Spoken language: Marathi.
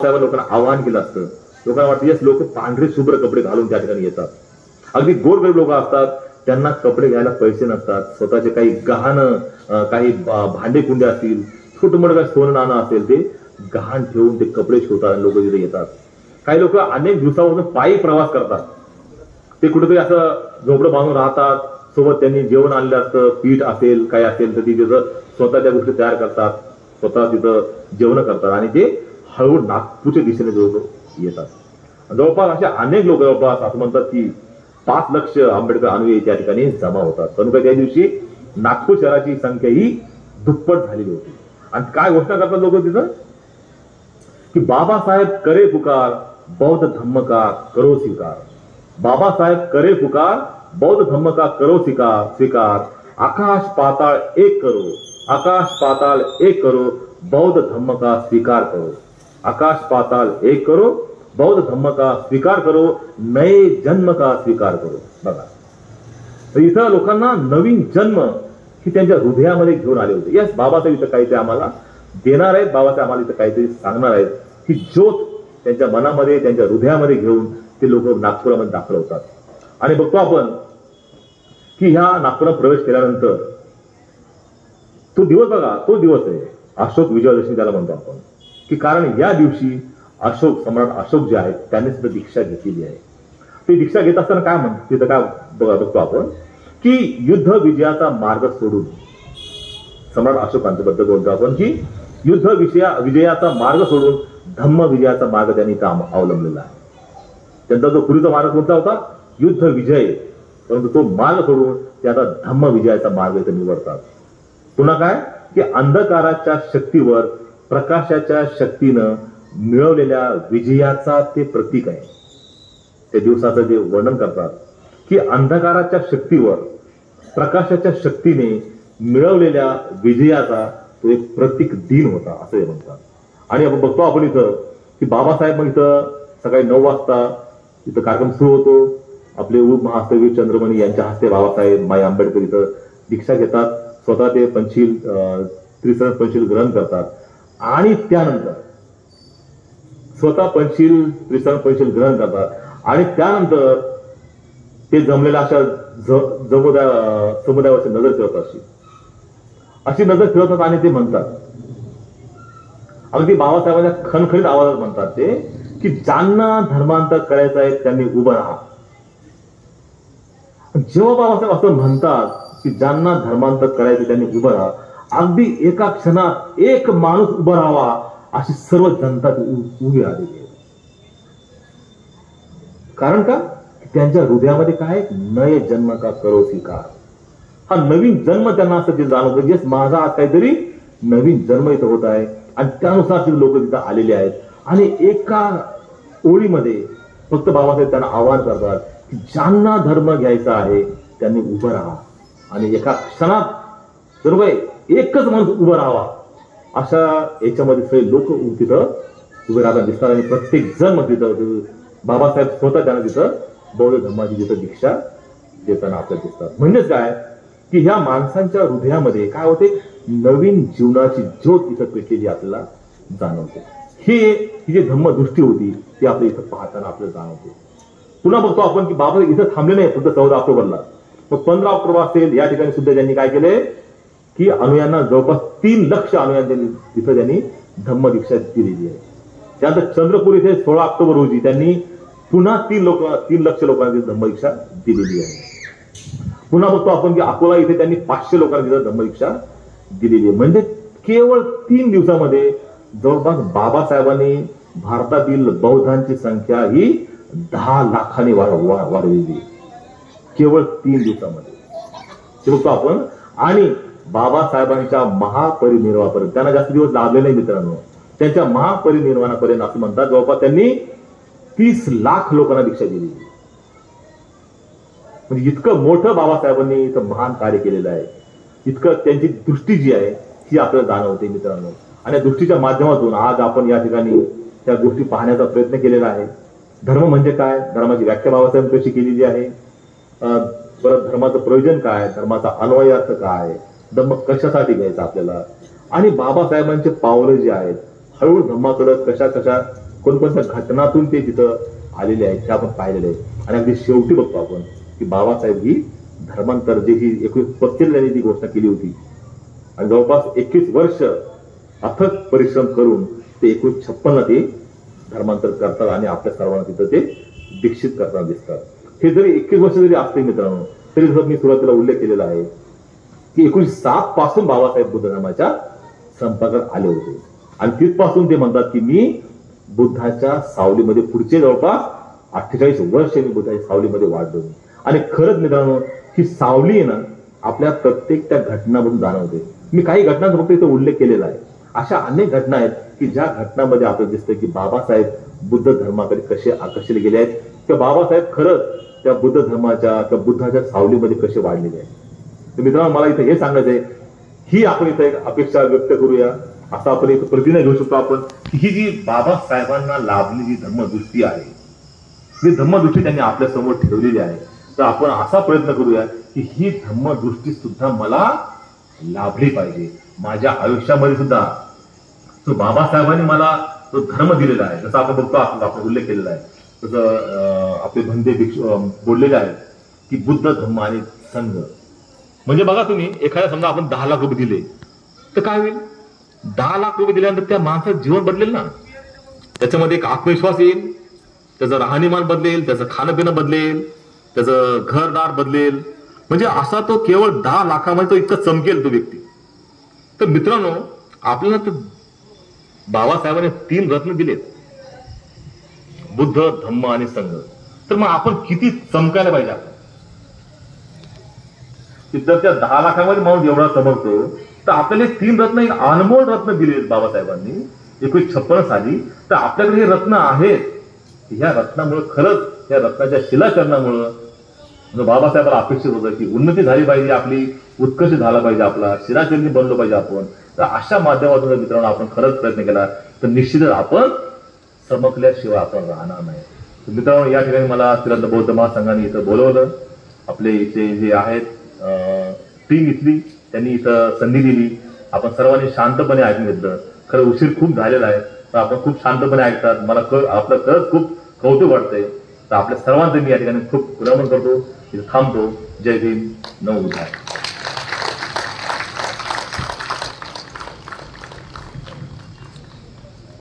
लोकांना आव्हान केलं असतं. लोकांना वाटतं यस लोक पांढरे शुभ्र कपडे घालून त्या ठिकाणी येतात. अगदी गोरगरीब लोक असतात, त्यांना कपडे घ्यायला पैसे नसतात, स्वतःचे काही गहाण काही भांडे कुंडे असतील, छोटं मोठं काही सोनं नाणं असेल ते गहाण ठेवून ते कपडे शिवतात, लोक तिथे येतात. काही लोक अनेक दिवसापासून पायी प्रवास करतात, ते कुठेतरी असं झोपडं बांधून राहतात. सोबत त्यांनी जेवण आणलं असतं, पीठ असेल काय असेल तर ती तिथं स्वतः त्या गोष्टी तयार करतात, स्वतः तिथं जेवण करतात आणि ते हळूहळू नागपूरच्या दिशेने लोक येतात. जवळपास असे अनेक लोक जवळपास असं म्हणतात की 5 लाख आंबेडकर अनुयायी त्या ठिकाणी जमा होतात. पण त्या दिवशी नागपूर शहराची संख्या ही दुप्पट झालेली होती. आणि काय घोषणा करतात लोक तिथं की बाबासाहेब करे पुकार, बौद्ध धम्म का करो स्वीकार. बाबासाहेब करे पुकार, बौद्ध धम्म का करो स्वीकार. आकाश पाताळ एक करो, आकाश पाताळ एक करो, बौद्ध धम्म का स्वीकार करो. आकाश पाताल एक करो, बौद्ध धम्म का स्वीकार करो, नए जन्म का स्वीकार करो. बघा, तर इथं लोकांना नवीन जन्म ही त्यांच्या हृदयामध्ये घेऊन आले होते. यस, बाबासाहेब इथं काहीतरी आम्हाला देणार आहेत, बाबासाहेब आम्हाला इथं काहीतरी सांगणार आहेत. ही ज्योत त्यांच्या मनामध्ये त्यांच्या हृदयामध्ये घेऊन ते लोक नागपुरामध्ये दाखल होतात. आणि बघतो आपण की ह्या नागपुरात प्रवेश केल्यानंतर तो दिवस बघा, तो दिवस आहे अशोक विजयादशमी त्याला म्हणतो आपण, की कारण या दिवशी अशोक सम्राट अशोक जे आहेत त्यांनी सुद्धा दीक्षा घेतलेली आहे. ते दीक्षा घेत असताना काय म्हणतो तिथं काय बघतो आपण की युद्ध विजयाचा मार्ग सोडून, सम्राट अशोकांच्याबद्दल बोलतो आपण की युद्ध विजयाचा मार्ग सोडून धम्म विजयाचा मार्ग त्यांनी इथं अवलंबलेला आहे. त्यांचा जो पूर्वीचा मार्ग कोणता होता, युद्ध विजय, परंतु तो मार्ग सोडून ते आता धम्म विजयाचा मार्ग इथं निवडतात. पुन्हा काय की अंधकाराच्या शक्तीवर प्रकाशाच्या शक्तीनं मिळवलेल्या विजयाचा ते प्रतीक आहे. ते दिवसाचं जे वर्णन करतात की अंधकाराच्या शक्तीवर प्रकाशाच्या शक्तीने मिळवलेल्या विजयाचा तो एक प्रतीक दिन होता असं हे म्हणतात. आणि आपण बघतो आपण इथं की बाबासाहेब मग इथं सकाळी 9 वाजता इथं कार्यक्रम सुरू होतो. आपले उपमहास्तवीर चंद्रमणी यांच्या हस्ते बाबासाहेब माई आंबेडकर इथं दीक्षा घेतात. स्वतः ते त्रिसरण पंचशील ग्रहण करतात आणि त्यानंतर स्वतः त्रिसरण पंचशील ग्रहण करतात आणि त्यानंतर ते जमलेल्या अशा समुदायावरची नजर फिरवतात. अशी नजर फिरवतात आणि ते म्हणतात, अगदी बाबासाहेबांच्या खणखणीत आवाजात म्हणतात ते की ज्यांना धर्मांतर करायचं आहे त्यांनी उभं राहा. जेव्हा बाबासाहेब असं म्हणतात की ज्यांना धर्मांतर करायचं त्यांनी उभं राहा, अगदी एका क्षणात एक माणूस उभा राहावा अशी सर्व जनता उभी राहिलेली आहे. कारण का, त्यांच्या हृदयामध्ये काय, नये जन्म का करो स्वीकार. हा नवीन जन्म त्यांना असं जे जाणवतं, येस माझा आज काहीतरी नवीन जन्म इथं होत आहे. आणि त्यानुसार ते लोक तिथं आलेले आहेत. आणि एका ओळीमध्ये फक्त बाबासाहेब त्यांना आवाहन करतात की ज्यांना धर्म घ्यायचा आहे त्यांनी उभं राहा. आणि एका क्षणात सर्व एकच माणूस उभं राहावा अशा याच्यामध्ये सगळे लोक तिथं उभे राहताना दिसतात. आणि प्रत्येक जण तिथं बाबासाहेब स्वतः त्यांना तिथं बौद्ध धर्माची तिथं दीक्षा देताना आपल्याला दिसतात. म्हणजेच काय की ह्या माणसांच्या हृदयामध्ये काय होते, नवीन जीवनाची ज्योत इथं पेटलेली आपल्याला जाणवते. ही जी धम्मदृष्टी होती ती आपल्या इथं पाहताना आपल्याला जाणवते. पुन्हा बघतो आपण की बाबा इथं थांबले नाही फक्त 14 ऑक्टोबरला, मग 15 ऑक्टोबर असेल या ठिकाणी सुद्धा त्यांनी काय केले की अनुयांना जवळपास 3 लाख अनुयांना तिथं त्यांनी धम्म दीक्षा दिलेली आहे. त्यानंतर चंद्रपूर इथे 16 ऑक्टोबर रोजी त्यांनी पुन्हा 3 लाख लोकांना धम्म दीक्षा दिलेली आहे. पुन्हा बघतो आपण की अकोला इथे त्यांनी 500 लोकांना तिथं धम्म दीक्षा दिलेली आहे. म्हणजे केवळ 3 दिवसामध्ये जवळपास बाबासाहेबांनी भारतातील बौद्धांची संख्या ही 10 लाखांनी वाढवलेली केवळ 3 दिवसामध्ये. ते बघतो आपण. आणि बाबासाहेबांच्या महापरिनिर्वाणापर्यंत त्यांना जास्त दिवस लाभले नाही मित्रांनो. त्यांच्या महापरिनिर्वाणापर्यंत असं म्हणतात जवळपास त्यांनी 30 लाख लोकांना दीक्षा दिली. म्हणजे इतकं मोठं बाबासाहेबांनी इथं महान कार्य केलेलं आहे. इतकं त्यांची दृष्टी जी आहे ती आपल्याला जाणवते मित्रांनो. आणि या दृष्टीच्या माध्यमातून आज आपण या ठिकाणी त्या गोष्टी पाहण्याचा प्रयत्न केलेला आहे. धर्म म्हणजे काय, धर्माची व्याख्या बाबासाहेब कशी केलेली आहे, परत धर्माचं प्रयोजन काय, धर्माचा अन्वय अर्थ काय, धर्म कशासाठी घ्यायचा आपल्याला, आणि बाबासाहेबांचे पावलं जे आहेत हळूहळू धर्माकडे कशा कोणकोणत्या घटनातून ते तिथं आलेले आहेत, त्या आपण पाहिलेले आहेत. आणि अगदी शेवटी बघतो आपण की बाबासाहेब ही धर्मांतर जे ही 1935 त्यांनी ती घोषणा केली होती आणि जवळपास 21 वर्ष अथक परिश्रम करून ते 1956 ते धर्मांतर करतात आणि आपल्या सर्वांना तिथं ते दीक्षित करताना दिसतात. हे जरी 21 वर्ष जरी असते मित्रांनो, तरी जर मी सुरुवातीला उल्लेख केलेला आहे की 1907 पासून बाबासाहेब बुद्ध धर्माच्या संपर्कात आले होते आणि तिथपासून ते म्हणतात की मी बुद्धाच्या सावलीमध्ये पुढचे जवळपास 48 वर्ष मी बुद्धाच्या सावलीमध्ये वाढलो. आणि खरंच मित्रांनो, ही सावली आहे ना आपल्या प्रत्येक त्या घटनामधून जाणवते. मी काही घटनांचा फक्त इथं उल्लेख केलेला आहे. अशा अनेक घटना आहेत की ज्या घटनांमध्ये आपल्याला दिसतं की बाबासाहेब बुद्ध धर्माकडे कसे आकर्षले गेले आहेत किंवा बाबासाहेब खरंच त्या बुद्ध धर्माच्या किंवा बुद्धाच्या सावलीमध्ये कसे वाढलेले आहेत. तर मित्रांनो, मला इथं हे सांगायचं आहे, ही आपण इथं एक अपेक्षा व्यक्त करूया, असं आपण इथं प्रतिज्ञा घेऊ शकतो आपण की ही जी बाबासाहेबांना लाभलेली धर्मदृष्टी आहे, ही धर्मदृष्टी त्यांनी आपल्या समोर ठेवलेली आहे. तर आपण असा प्रयत्न करूया की ही धर्मदृष्टी सुद्धा मला लाभली पाहिजे माझ्या आयुष्यामध्ये सुद्धा. तो बाबासाहेबांनी मला तो धर्म दिलेला आहे, जसं आपण बघतो आपण उल्लेख केलेला आहे, तसं आपले भंते भिक्षू बोललेले आहेत की बुद्ध धर्म आणि संघ. म्हणजे बघा तुम्ही, एखाद्या समजा आपण 10 लाख रुपये दिले तर काय होईल? 10 लाख रुपये दिल्यानंतर त्या माणसाचं जीवन बदलेल ना, त्याच्यामध्ये एक आत्मविश्वास येईल, त्याचं राहणीमान बदलेल, त्याचं खाणं पिणं बदलेल, त्याचं घरदार बदलेल. म्हणजे असा तो केवळ 10 लाखामध्ये तो इतका चमकेल तो व्यक्ती. तर मित्रांनो, आपल्याला तर बाबासाहेबांनी 3 रत्न दिलेत, बुद्ध धम्म आणि संघ. तर मग आपण किती चमकायला पाहिजे? जर त्या 10 लाखामध्ये माणूस एवढा चमकतो तर आपल्याला 3 रत्न, एक अनमोल रत्न दिलेत बाबासाहेबांनी 1956 साली. तर आपल्याकडे हे रत्न आहेत. ह्या रत्नामुळे खरंच या रत्नाच्या शिलाचरणामुळं बाबासाहेबांना अपेक्षित होतं की उन्नती झाली पाहिजे, आपली उत्कर्ष झाला पाहिजे, आपला शिलाचरणी बनलो पाहिजे आपण. तर अशा माध्यमातून जर मित्रांनो आपण खरंच प्रयत्न केला तर निश्चितच आपण चमकल्याशिवाय आपण राहणार नाही. तर मित्रांनो, या ठिकाणी मला श्रीराम बौद्ध महासंघाने इथं बोलवलं. आपले इथे जे आहेत टीम इथली, त्यांनी इथं संधी दिली. आपण सर्वांनी शांतपणे ऐकून घेतलं. खरं उशीर खूप झालेला आहे, तर आपण खूप शांतपणे ऐकतात. मला आपलं खरंच खूप कौतुक वाटतंय. तर आपल्या सर्वांचं मी या ठिकाणी खूप नमन करतो, इथं थांबतो. जय भीम, नमो बुद्धाय.